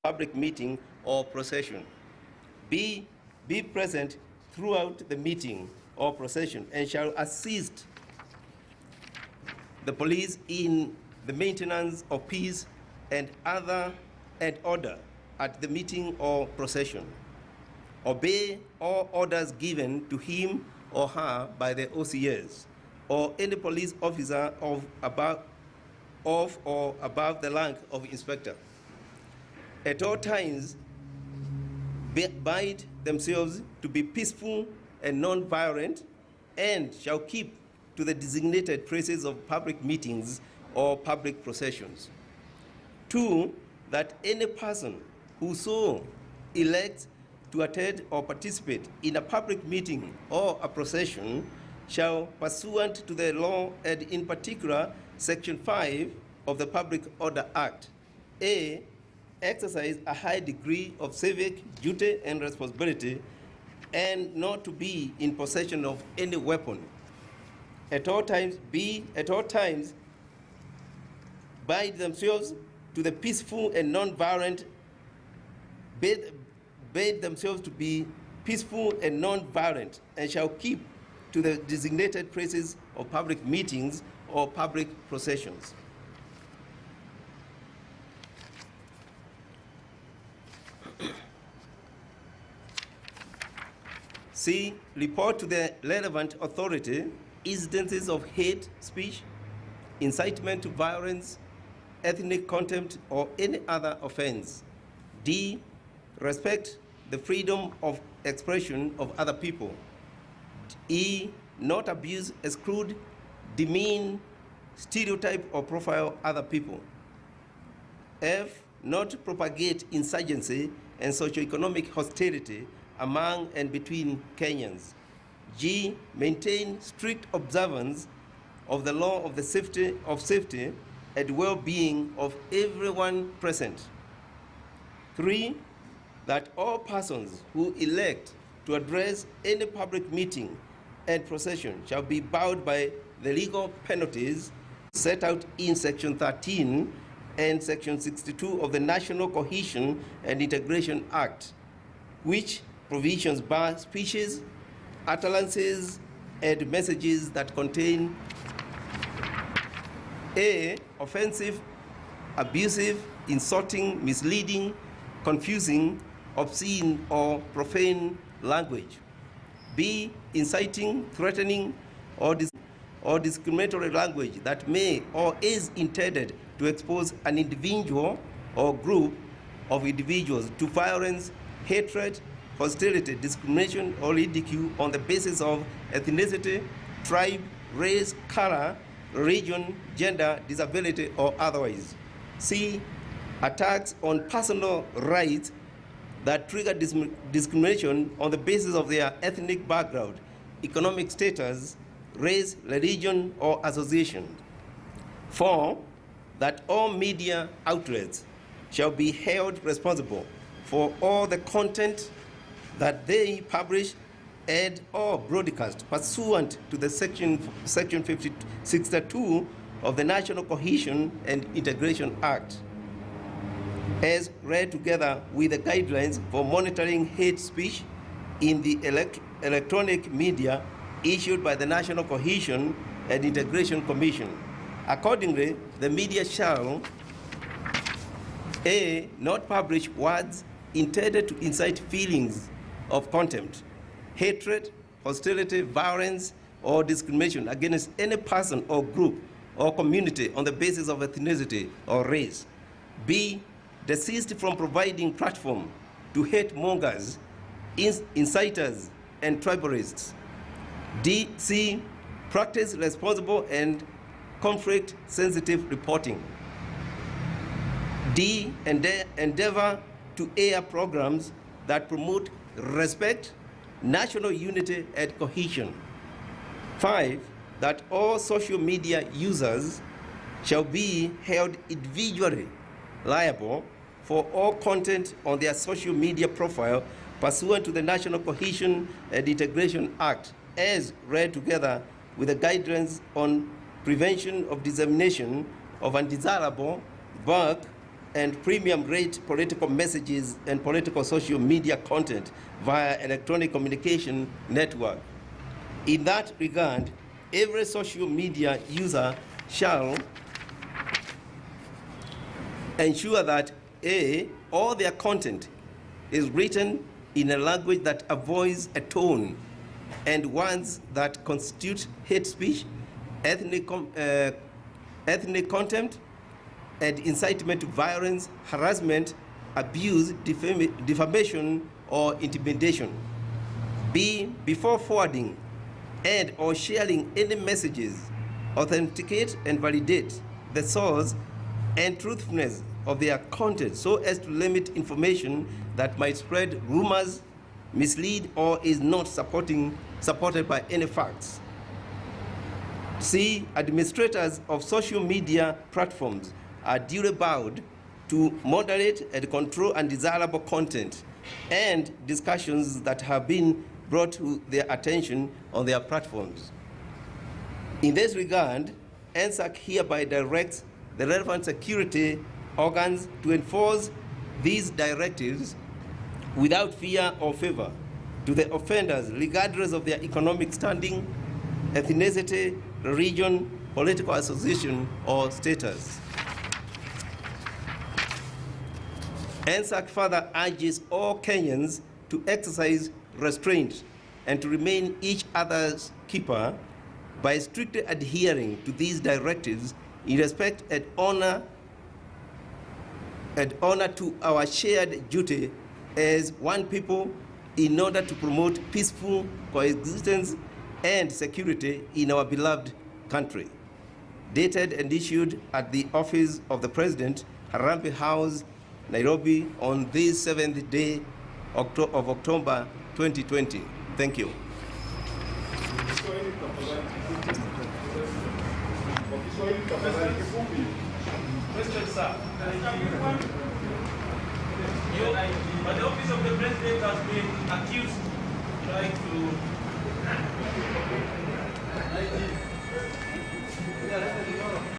public meeting or procession. B, be present throughout the meeting or procession and shall assist the police in the maintenance of peace and order at the meeting or procession. Obey all orders given to him or her by the OCS or any police officer of or above the rank of inspector. At all times, bind themselves to be peaceful and non-violent, and shall keep to the designated places of public meetings or public processions. 2, that any person who so elects to attend or participate in a public meeting or a procession shall, pursuant to the law and in particular Section 5 of the Public Order Act, A, exercise a high degree of civic duty and responsibility and not to be in possession of any weapon. At all times, B, at all times, bind themselves to the peaceful and non-violent, bid themselves to be peaceful and non-violent, and shall keep to the designated places of public meetings or public processions. C, report to the relevant authority incidences of hate speech, incitement to violence, ethnic contempt, or any other offense. D, respect the freedom of expression of other people. E, not abuse, exclude, demean, stereotype, or profile other people. F, not propagate insurgency and socioeconomic hostility among and between Kenyans. G, maintain strict observance of the law of the safety and well-being of everyone present. 3, that all persons who elect to address any public meeting and procession shall be bound by the legal penalties set out in Section 13 and Section 62 of the National Cohesion and Integration Act, which provisions bar speeches, utterances, and messages that contain A, offensive, abusive, insulting, misleading, confusing, obscene, or profane language. B, inciting, threatening, or discriminatory language that may or is intended to expose an individual or group of individuals to violence, hatred, hostility, discrimination, or ridicule on the basis of ethnicity, tribe, race, color, religion, gender, disability, or otherwise. C, attacks on personal rights that trigger discrimination on the basis of their ethnic background, economic status, race, religion, or association. 4, that all media outlets shall be held responsible for all the content that they publish and or broadcast pursuant to the Section 62 of the National Cohesion and Integration Act, as read together with the guidelines for monitoring hate speech in the electronic media issued by the National Cohesion and Integration Commission. Accordingly, the media shall A, not publish words intended to incite feelings of contempt, hatred, hostility, violence, or discrimination against any person or group or community on the basis of ethnicity or race. B, desist from providing platform to hate mongers, inciters, and tribalists. D, C, practice responsible and conflict-sensitive reporting. D, endeavor to air programs that promote respect, national unity, and cohesion. 5, that all social media users shall be held individually liable for all content on their social media profile pursuant to the National Cohesion and Integration Act, as read together with the guidelines on prevention of dissemination of undesirable, vague, and premium rate political messages and political social media content via electronic communication network. In that regard, every social media user shall ensure that A, all their content is written in a language that avoids a tone and words that constitute hate speech, ethnic contempt, and incitement to violence, harassment, abuse, defamation, or intimidation. B, before forwarding and or sharing any messages, authenticate and validate the source and truthfulness of their content so as to limit information that might spread rumors, mislead, or is not supported by any facts. C, administrators of social media platforms are duly bound to moderate and control undesirable content and discussions that have been brought to their attention on their platforms. In this regard, NSAC hereby directs the relevant security organs to enforce these directives without fear or favor to the offenders, regardless of their economic standing, ethnicity, religion, political association, or status. NSAC further urges all Kenyans to exercise restraint and to remain each other's keeper by strictly adhering to these directives in respect and honor to our shared duty as one people in order to promote peaceful coexistence and security in our beloved country. Dated and issued at the Office of the President, Harambee House, Nairobi, on this 7th day of October 2020. Thank you. Question, sir. But the Office of the President has been accused